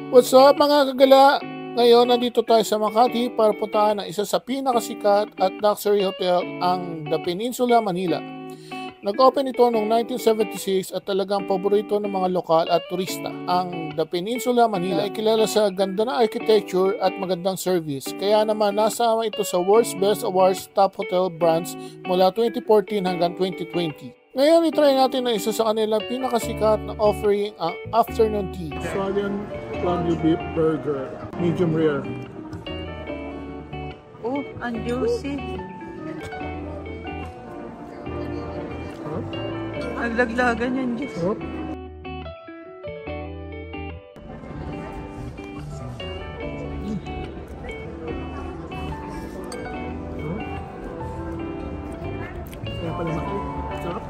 What's up mga kagala? Ngayon nandito tayo sa Makati para puntahan ang isa sa pinakasikat at luxury hotel, ang The Peninsula Manila. Nag-open ito noong 1976 at talagang paborito ng mga lokal at turista. Ang The Peninsula Manila ay kilala sa ganda ng architecture at magandang service. Kaya naman nasama ito sa World's Best Awards Top Hotel Brands mula 2014 hanggang 2020. Ngayon, itry natin na isa sa kanilang pinakasikat na offering, ang afternoon tea. Italian Wagyu beef burger, medium rare. Oh, ang juicy. Ang laglagan yan, Diyos. Kaya pala sakit. Sarap.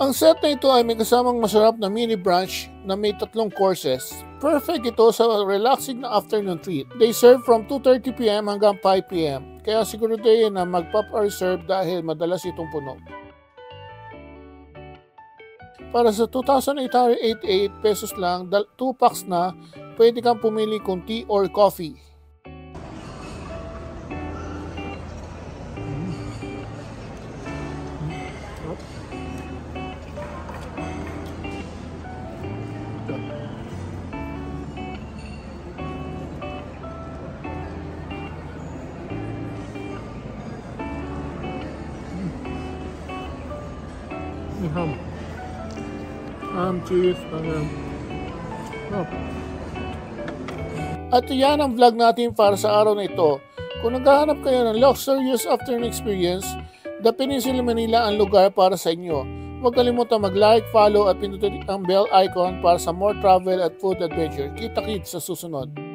Ang set na ito ay may kasamang masarap na mini brunch na may 3 courses. Perfect ito sa relaxing na afternoon treat. They serve from 2:30 PM hanggang 5 PM. Kaya siguraduhin na magpapa-reserve dahil madalas itong puno. Para sa 2,888 pesos lang, 2 packs na, pwede kang pumili kung tea or coffee. Cheese, At yan ang vlog natin para sa araw na ito. Kung naghahanap kayo ng luxurious afternoon experience, The Peninsula Manila ang lugar para sa inyo. Huwag kalimutan mag-like, follow at pindutin ang bell icon para sa more travel at food adventure. Kita-kits sa susunod.